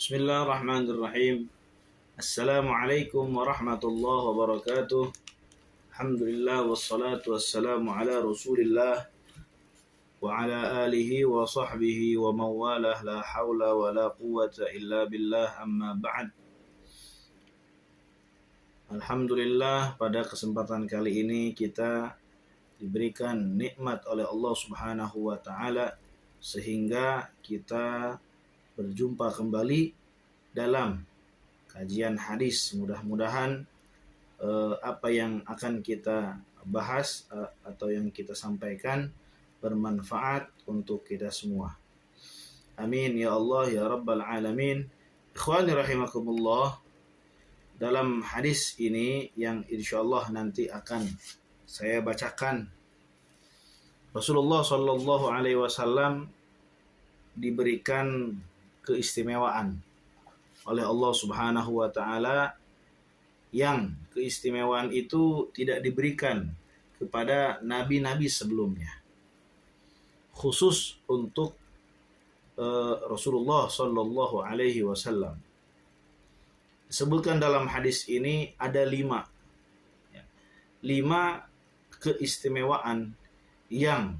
Bismillahirrahmanirrahim. Assalamualaikum warahmatullahi wabarakatuh. Alhamdulillah wassalatu wassalamu ala Rasulillah wa ala alihi wa sahbihi wa mawalah la hawla wa la quwwata illa billah amma ba'd. Alhamdulillah, pada kesempatan kali ini kita diberikan nikmat oleh Allah Subhanahu wa taala sehingga kita berjumpa kembali dalam kajian hadis. Mudah-mudahan apa yang akan kita bahas atau yang kita sampaikan bermanfaat untuk kita semua. Amin ya Allah ya Rabbal Alamin. Ikhwani rahimakumullah, dalam hadis ini yang insyaallah nanti akan saya bacakan, Rasulullah Shallallahu Alaihi Wasallam diberikan keistimewaan oleh Allah Subhanahu wa taala yang keistimewaan itu tidak diberikan kepada nabi-nabi sebelumnya. Khusus untuk Rasulullah Shallallahu alaihi wasallam. Disebutkan dalam hadis ini ada 5 keistimewaan yang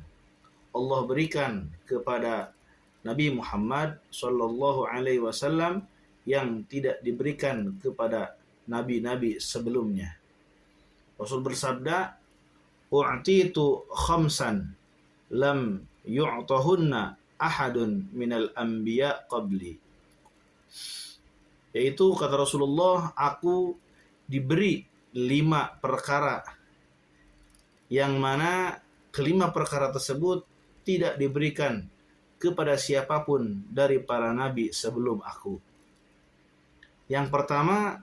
Allah berikan kepada Nabi Muhammad Sallallahu Alaihi Wasallam yang tidak diberikan kepada nabi-nabi sebelumnya. Rasul bersabda, "U'titu khamsan lam yu'tahunna ahadun minal anbiya qabli." Yaitu kata Rasulullah, aku diberi 5 perkara yang mana kelima perkara tersebut tidak diberikan kepada siapapun dari para nabi sebelum aku. Yang pertama,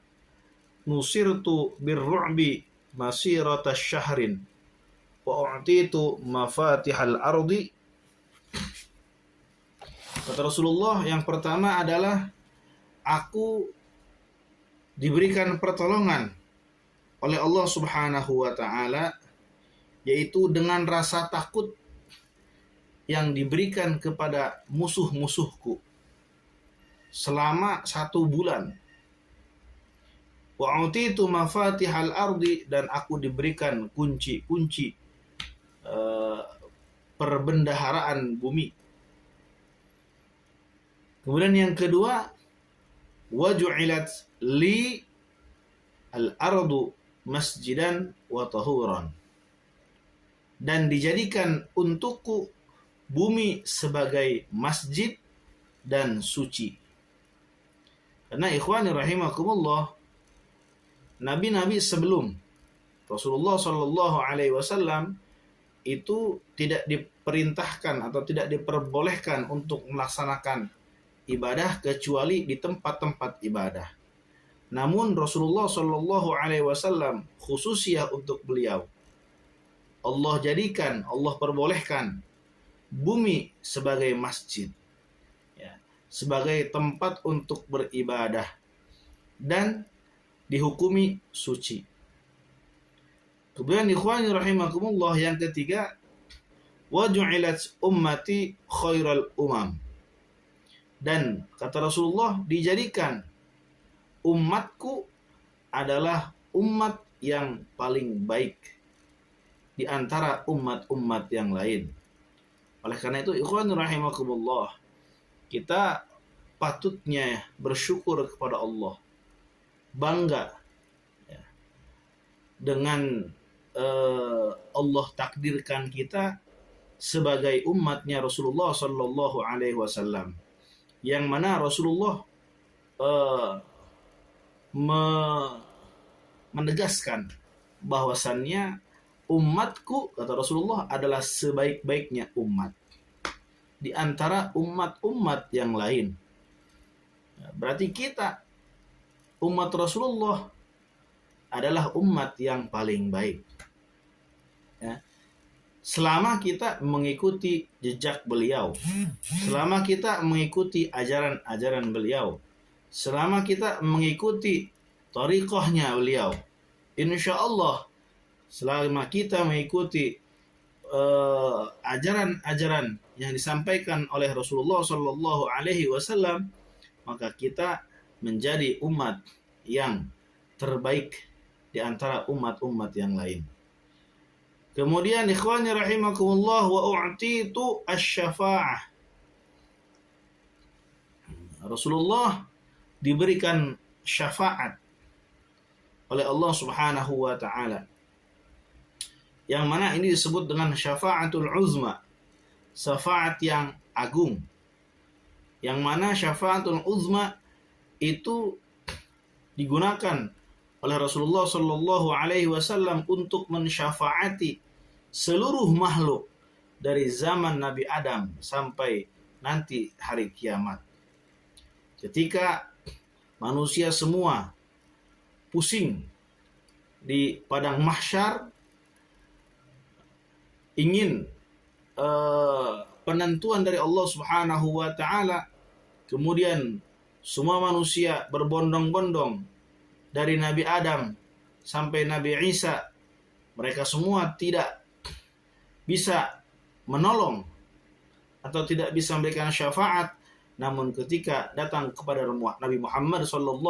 nusirtu birru'bi masirata syahrin wa u'titu mafatihal ardi. Kata Rasulullah, yang pertama adalah aku diberikan pertolongan oleh Allah Subhanahu wa taala, yaitu dengan rasa takut yang diberikan kepada musuh-musuhku selama 1 bulan. Wa utitu mafatihal ardi, dan aku diberikan kunci-kunci perbendaharaan bumi. Kemudian yang kedua, wa ju'ilat li al-ardu masjidan wa tahuran, dan dijadikan untukku bumi sebagai masjid dan suci. Karena ikhwani rahimakumullah, nabi-nabi sebelum Rasulullah Shallallahu Alaihi Wasallam itu tidak diperintahkan atau tidak diperbolehkan untuk melaksanakan ibadah kecuali di tempat-tempat ibadah. Namun Rasulullah Shallallahu Alaihi Wasallam khususnya untuk beliau, Allah perbolehkan bumi sebagai masjid, sebagai tempat untuk beribadah dan dihukumi suci. Kemudian ikhwani rahimakumullah, yang ketiga, wa ju'ilat ummati khairal umam, dan kata Rasulullah, dijadikan umatku adalah umat yang paling baik di antara umat-umat yang lain. Oleh karena itu, ikhwan rahimakumullah, kita patutnya bersyukur kepada Allah, bangga dengan Allah takdirkan kita sebagai umatnya Rasulullah Sallallahu Alaihi Wasallam, yang mana Rasulullah menegaskan bahwasannya umatku, kata Rasulullah, adalah sebaik-baiknya umat di antara umat-umat yang lain. Berarti kita, umat Rasulullah, adalah umat yang paling baik. Selama kita mengikuti jejak beliau, selama kita mengikuti ajaran-ajaran beliau, selama kita mengikuti thariqahnya beliau, insya Allah, selama kita mengikuti ajaran-ajaran yang disampaikan oleh Rasulullah Shallallahu Alaihi Wasallam, maka kita menjadi umat yang terbaik di antara umat-umat yang lain. Kemudian ikhwani rahimakumullah, wa u'titu asy-syafa'ah. Rasulullah diberikan syafaat oleh Allah Subhanahu wa taala. Yang mana ini disebut dengan syafaatul uzma, syafaat yang agung. Yang mana syafaatul uzma itu digunakan oleh Rasulullah sallallahu alaihi wasallam untuk mensyafaati seluruh makhluk dari zaman Nabi Adam sampai nanti hari kiamat. Ketika manusia semua pusing di padang mahsyar, ingin penentuan dari Allah Subhanahu wa taala, kemudian semua manusia berbondong-bondong dari Nabi Adam sampai Nabi Isa, mereka semua tidak bisa menolong atau tidak bisa memberikan syafaat. Namun ketika datang kepada Nabi Muhammad SAW,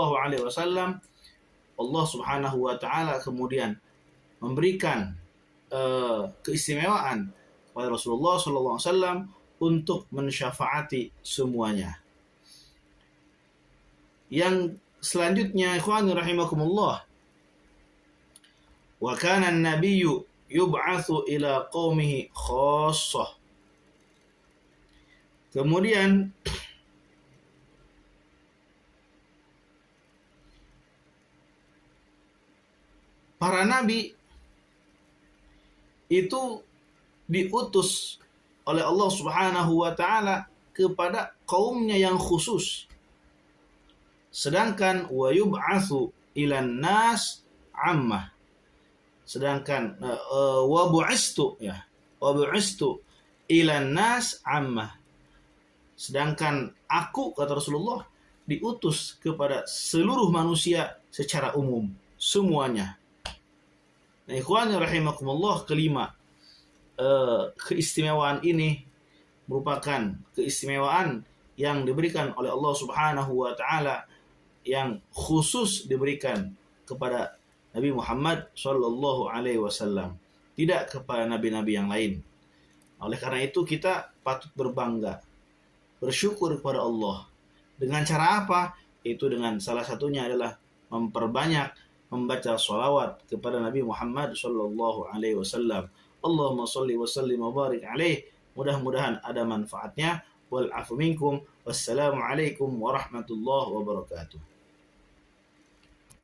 Allah Subhanahu wa taala kemudian memberikan keistimewaan kepada Rasulullah SAW untuk mensyafaati semuanya. Yang selanjutnya, ikhwani rahimakumullah, wa kana an-nabiyyu yub'atsu ila qaumihi khassah. Kemudian para nabi itu diutus oleh Allah Subhanahu wa taala kepada kaumnya yang khusus. Sedangkan wa yub'atsu ilan nas ammah. Sedangkan wa bu'istu ilan nas ammah. Sedangkan aku, kata Rasulullah, diutus kepada seluruh manusia secara umum, semuanya. Nah, ikhwani rahimakumullah, kelima, keistimewaan ini merupakan keistimewaan yang diberikan oleh Allah Subhanahu wa taala, yang khusus diberikan kepada Nabi Muhammad sallallahu alaihi wasallam, tidak kepada nabi-nabi yang lain. Oleh karena itu kita patut berbangga, bersyukur kepada Allah. Dengan cara apa? Itu dengan salah satunya adalah memperbanyak membaca sholawat kepada Nabi Muhammad sallallahu alaihi wasallam. Allahumma sholli wa sallim wa barik alaihi. Mudah-mudahan ada manfaatnya. Wal afu minkum. Wassalamu alaikum warahmatullahi wabarakatuh.